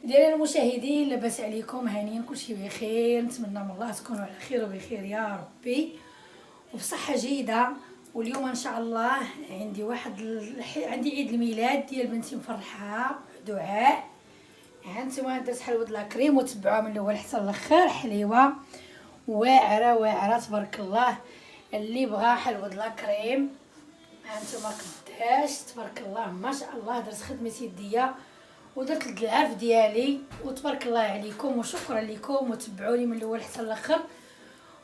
ديال المشاهدين، لاباس عليكم؟ هانيين كلشي بخير، نتمنى من الله تكونوا على خير وبخير يا ربي وبصحه جيده. واليوم ان شاء الله عندي عيد الميلاد ديال بنتي مفرحه دعاء. هانتوما درت حلوه لاكريم وتبعوها من الاول حتى الاخر، حليوه واعره واعره تبارك الله. اللي بغى حلوه لاكريم هانتوما قداش تبارك الله ما شاء الله. درت خدمه يديا ودرت العرف ديالي وتبارك الله عليكم وشكرا لكم وتبعوني من الاول حتى الاخر.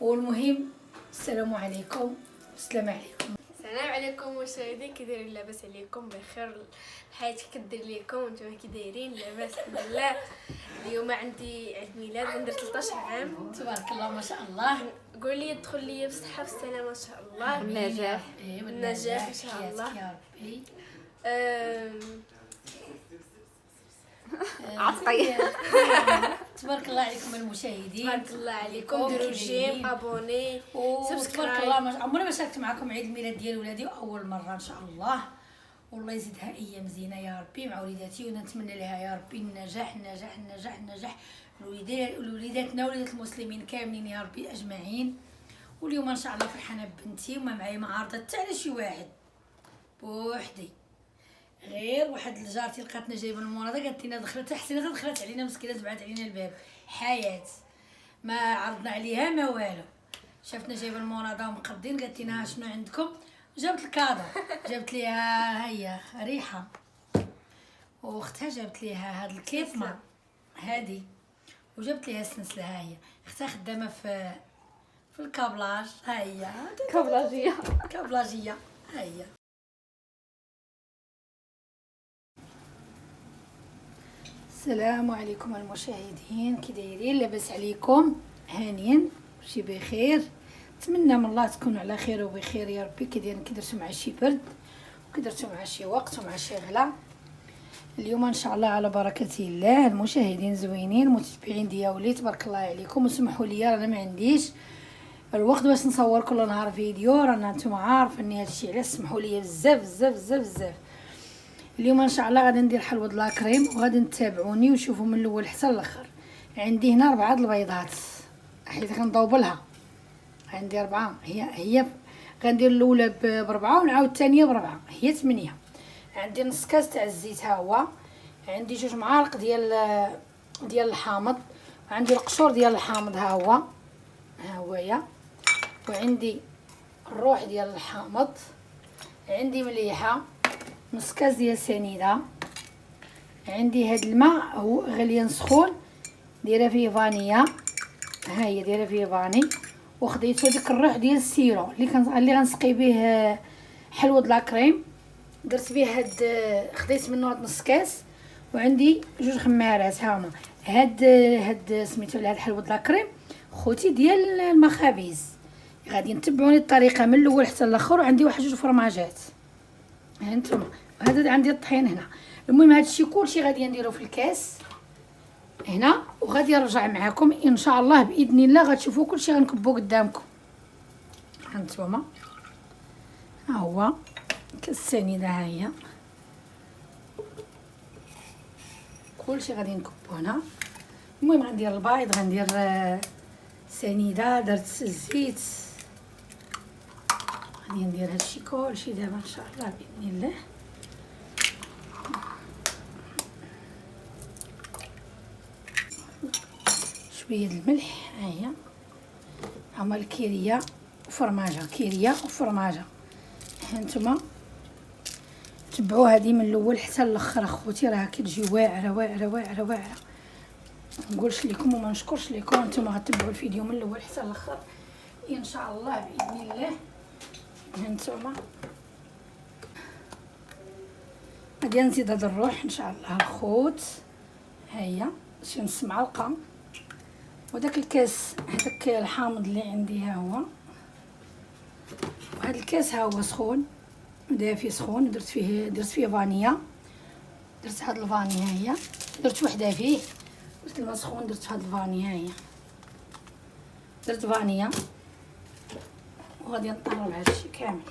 والمهم السلام عليكم، السلام عليكم. السلام عليكم مشاهدين، كي دايرين؟ لاباس عليكم؟ بخير؟ الحياه كدير ليكم؟ نتوما كي دايرين؟ لاباس الحمد لله. اليوم عندي عيد ميلاد، عندي 13 عام تبارك الله ما شاء الله. قول لي ادخل لي بالصحه والسلامه ان شاء الله، بالنجاح بالنجاح ان شاء الله يا ربي. عطقي. تبارك الله عليكم المشاهدين، تبارك الله عليكم. ديروا جيم، ابوني، تبارك الله. عمري ما شاركت معكم عيد الميلاد ديال ولادي، اول مره ان شاء الله. والله يزيدها ايام زينه يا ربي مع وليداتي، ونتمنى لها يا ربي النجاح النجاح النجاح النجاح لوليداتنا وليدات المسلمين كاملين يا ربي اجمعين. واليوم ان شاء الله فرحانه ببنتي وما معايا معارضه حتى على شي واحد بوحدي، غير واحد جارتي لقاتنا جايبه المناضه قالت لنا دخلت حسينه دخلت علينا مسكينه تبعت علينا الباب حياه ما عرضنا عليها ما والو. شافتنا جايبه المناضه ومقدين قالت لنا شنو عندكم، جابت الكادو جابت ليها هي ريحه، واختها جابت ليها هاد الكيفما هادي، وجابت ليها السنسله. ها هي اختها خدامه في الكابلاج، ها هي كابلاجيه ها هي. السلام عليكم المشاهدين، كي دايرين؟ لاباس عليكم؟ هانيين شي بخير؟ نتمنى من الله تكونوا على خير وبخير يا ربي. كي دايرين؟ كي درتو مع شي برد وكي درتو مع شي وقت ومع شي غلا. اليوم ان شاء الله على بركه الله المشاهدين زوينين المتتبعين ديالي تبارك الله عليكم. وسمحوا لي رانا ما عنديش الوقت باش نصور كل نهار فيديو، رانا نتوما عارفين هادشي علاش. سمحوا لي بزاف بزاف بزاف بزاف. اليوم ان شاء الله غادي ندير حلوه لاكريم وغادي تتابعوني وشوفوا من الاول حتى الاخر. عندي هنا 4 البيضات حيت غنضوب لها، عندي 4. هي غندير الاولى ب4 ونعاود الثانيه ب4، هي 8. عندي نص كاس تاع الزيت ها هو، عندي 2 معالق ديال الحامض، عندي القشور ديال الحامض ها هويا، وعندي الروح ديال الحامض، عندي مليحه، نص كاس ديال السنيده، عندي هاد الماء هو غليان سخون دايره فيه فانيا، ها هي دايره فيه فاني، وخديت هذيك الروح ديال السيرو اللي غنسقي به حلوه لاكريم. درت به خديت منه هاد نص كاس، وعندي 2 خمارات ها هما. هاد سميتو لهاد حلوه لاكريم خوتي ديال المخابز. غادي نتبعوني الطريقه من الاول حتى الاخر. وعندي 1 2 فرماجات ها انتم، وهذا عندي الطحين هنا. المهم هادشي كلشي غادي نديرو في الكاس هنا، وغادي نرجع معكم ان شاء الله باذن الله. غتشوفوا كلشي غنكبو قدامكم. هانتوما ها هو كاس السنيده، ها هي كلشي غادي نكبو هنا. المهم غندير البيض، غندير سنيده، درت الزيت، غادي ندير هادشي كلشي دابا ان شاء الله باذن الله. شويه الملح، ها هي هما الكيريه وفرماجه، كيريه وفرماجه. هانتوما تبعوا هذه من الاول حتى الاخر اخوتي، راه كتجي واعره واعره واعره واعره. نقولش لكم وما نشكرش لكم، نتوما غتبعوا الفيديو من الاول حتى الاخر ان شاء الله باذن الله. هانتوما غادي نزيد هذا الروح ان شاء الله الخوت، ها هي شي نص معلقه. وداك الكاس هذاك الحامض اللي عندي ها هو، وهذا الكاس ها هو سخون دافي سخون، درت فيه فانيا. درت هاد الفانيا هي، درت وحده فيه، درت الماء سخون، درت هاد الفانيا هي، درت فانيا. وغادي نطلعوا هادشي كامل.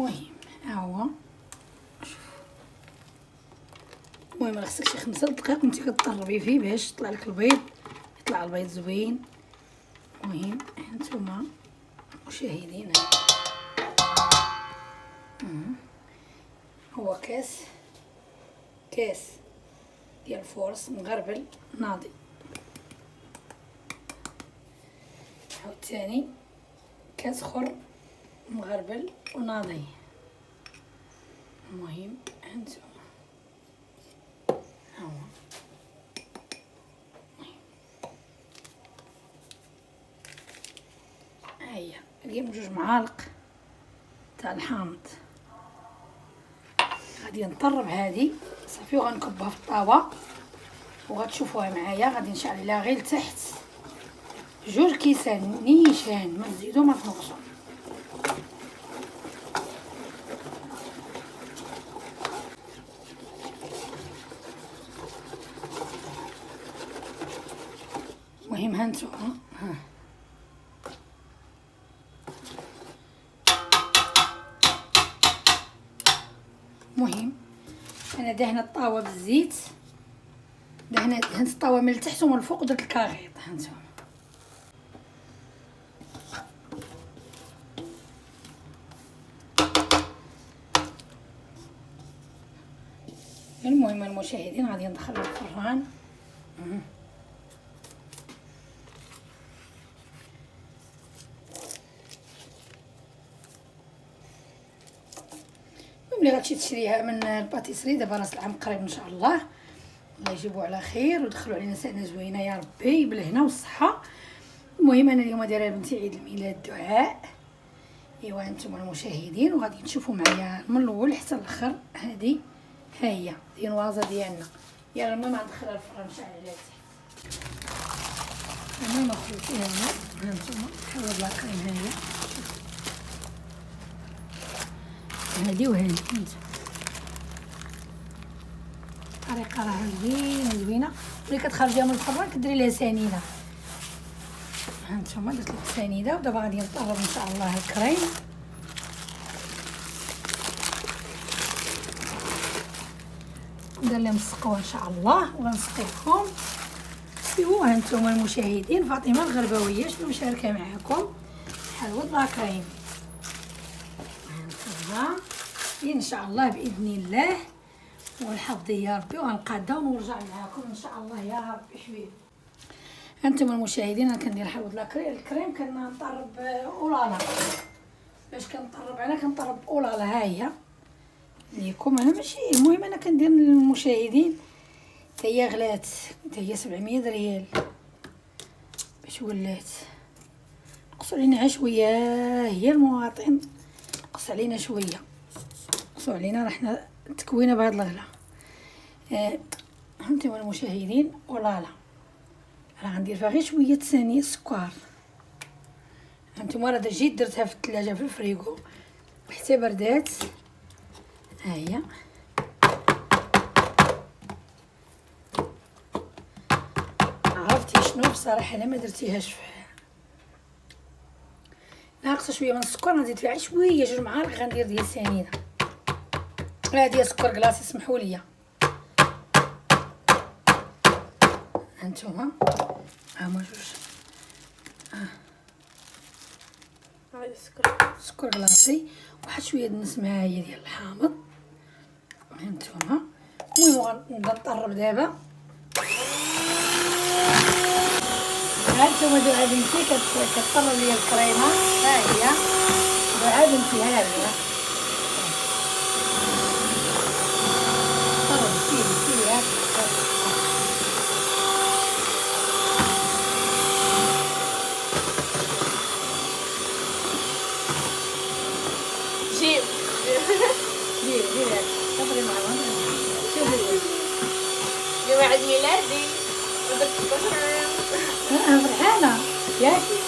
المهم ها هو. المهم راه خصك شي 5 دقائق وانت كتطربي فيه باش يطلع لك البيض، يطلع البيض زوين. المهم هانتوما مشاهدينا هو كاس ديال الفورص مغربل ناضي، عاوتاني كاس اخر مغربل وناضي. المهم هانتوما ها هو. هيا نجيب 2 معالق تاع الحامض، غادي نطرب هذه صافي وغنكبها في الطاوه وغتشوفوها معايا. غادي نشعل عليها غير لتحت 2 كيسان نيشان، ما تزيدو ما تنقصو. المهم هانتوما المهم انا دهنه الطاوه بالزيت، دهنت الطاوه من التحت ومن الفوق ودرت الكاغيط. هانتوما المهم المشاهدين غادي ندخلها الفران. ملي غتمشي تشريها من الباتيسري دابا راس العام قريب ان شاء الله، الله يجيبو على خير ودخلوا علينا سنه زوينه يا ربي بالهنا والصحه. المهم انا اليوم دايره لبنتي عيد الميلاد دعاء. ايوا انتم المشاهدين وغادي تشوفوا معايا من الاول حتى الاخر. هذه ها هي دينوازه ديالنا. يلا المهم غندخلها الفران نشعل عليها تحت. المهم اخوتي ها انتم حاول لا كريم ها هي هادي وهادي. طريقه راه زوينه ملي كتخرجيها من الفران كديري ليها سنيده. هانتوما درت لك سنيده ودابا غادي نطرب ان شاء الله الكريم. ندير لهم السقوه ان شاء الله وغنسقيكم. ايوا هانتوما المشاهدين فاطمه الغرباويه شنو مشاركه معكم حلوه لا كريم. هانتوما ان شاء الله باذن الله والحفظ يا ربي، وغنقادها ونرجع معكم ان شاء الله يا ربي حبيبي. انتم المشاهدين انا كندير حلوه لا الكريم كنطرب اولالا. باش كنطرب انا كنطرب اولالا ها هي ليكم انا ماشي. المهم انا كندير للمشاهدين حتى هي غلات، حتى هي 700 ريال باش ولات. نقصوا علينا شويه هي المواطن، نقص علينا شويه، نقصوا علينا راه حنا تكوينه بهاد الغلا. هانتوما المشاهدين اولالا راه غندير فيها غير شويه ثانيه السكر. هانتوما راه جيت درتها في الثلاجه في الفريغو حتى بردات. ها هي عرفتي شنو بصراحه انا ما درتيهاش فيها، ناقصه شويه من السكر غنزيد فيها شويه 2 معالق غندير ديال سنيده. هادي سكر كلاص اسمحوا لي. هانتوما هما 2 هذا سكر كلاصي واحد شويه النسمه هي ديال الحامض. هانتوما المهم غنبدا نطرب دابا. هانتوما دابا بنتي كتطرب ليا الكريمه ها هي دابا بنتي ها هي طرب فيه جيب طفري معاهم. شوفي اليوم عيد ميلادي ودرت 16 عام. فرحانه ياكي.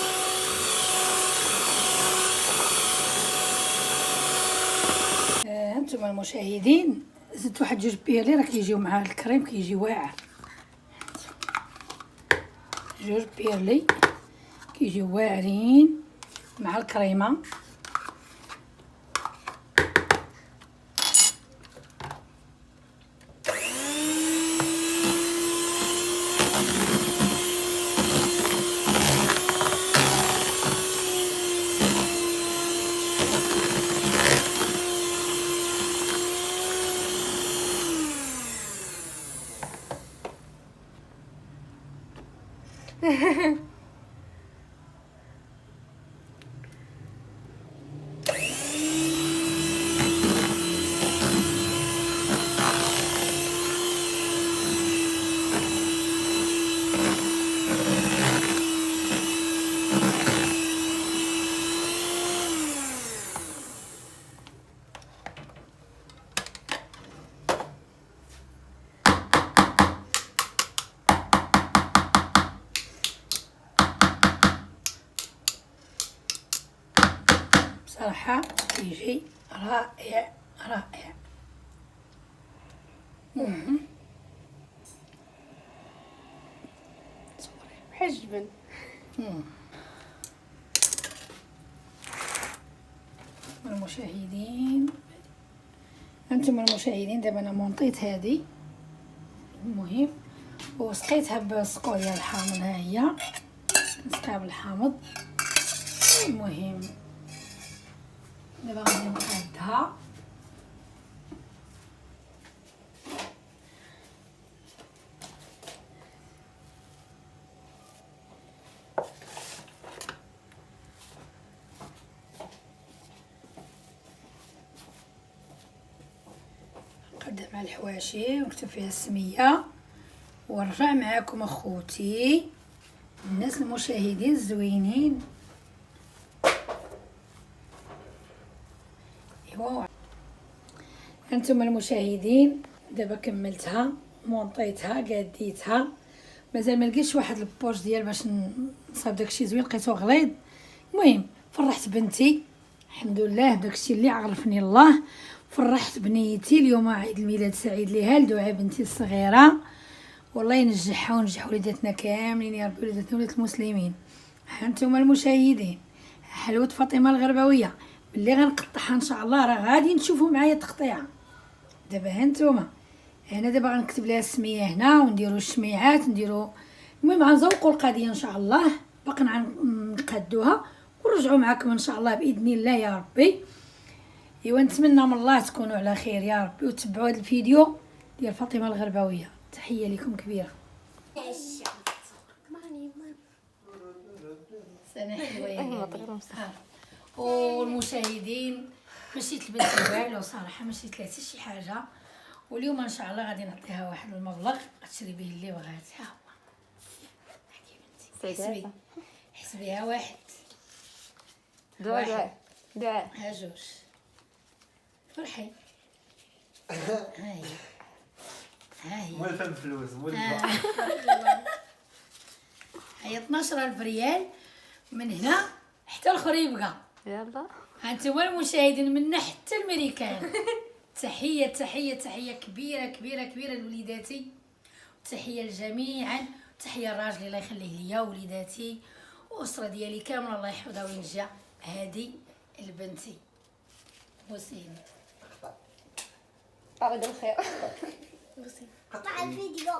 انتم المشاهدين زدت واحد 2 بيرلي راه كيجيو مع الكريم كيجي واعر. 2 بيرلي كيجيو واعرين مع الكريمه. بصراحة يجي رائع رائع. حجبن. المشاهدين، انتم المشاهدين، دابا انا مونطيت هذه، المهم وسقيتها بالسقويه الحامض. ها هي نسقيها بالحامض. المهم دابا غادي نقادها. نقدم على الحواشي ونكتب فيها السميه، ونرجع معاكم اخوتي الناس المشاهدين الزوينين. ايوا انتم المشاهدين، دابا كملتها مونطيتها قاديتها. مازال ما لقيتش واحد البوش ديال باش نصاوب داكشي زوين، لقيتو غليظ. المهم فرحت بنتي الحمد لله، داكشي اللي عرفني الله. فرحت بنيتي اليوم، عيد الميلاد سعيد ليها، لدعاء بنتي الصغيره، والله ينجحها ونجح وليداتنا كاملين يا ربي، وليداتنا وليدات المسلمين. ها انتم المشاهدين، حلوه فاطمه الغربويه اللي غنقطعها ان شاء الله، راه غادي نشوفوا معايا التقطيعه. دابا ها نتوما، انا دابا غنكتب لها السميه هنا ونديروا الشميعات نديروا. المهم غنزوقوا القضيه ان شاء الله، باقي نقادوها ونرجعوا معكم ان شاء الله باذن الله يا ربي. ايوا نتمنى من الله تكونوا على خير يا ربي، وتبعوا هذا الفيديو ديال فاطمه الغربويه. تحيه لكم كبيره. سنه حلوه. والمشاهدين، مشيت لبنت البال وصراحه مشيت لها حتى شي حاجه، واليوم ان شاء الله غادي نعطيها واحد المبلغ غتشري به اللي بغات. ها هو حكي بنتي، حسبيها واحد دعاء ها جوج فرحي. ها هي موالفه بالفلوس هي 12000 ريال من هنا حتى الاخر يبقى. يلا هانتوما المشاهدين منا حتى الميريكان. تحيه تحيه تحيه كبيره كبيره كبيره لوليداتي، تحيه لجميعا، تحيه لراجلي الله يخليه ليا، وليداتي والاسره ديالي كامله الله يحفظها وينجا. هذه لبنتي وسيم. بعد الخير. قطع الفيديو.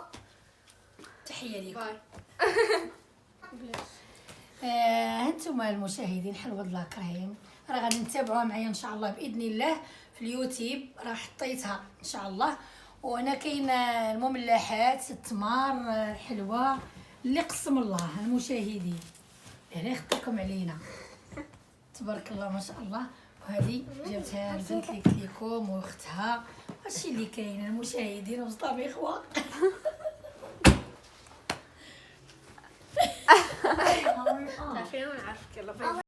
تحيه ليكم. باي. هانتوما المشاهدين، حلوه الكريم راه غادي نتابعوها معايا ان شاء الله باذن الله في اليوتيوب، راه حطيتها ان شاء الله. وهنا كاين المملحات التمار حلوه اللي قسم الله المشاهدين اللي يخطيكم علينا، تبارك الله ما شاء الله. وهذه جبتها البنت اللي قلت لكم واختها، هادشي اللي كاين المشاهدين وصطابي اخوه. عارفين ونعرفك. يلا باي.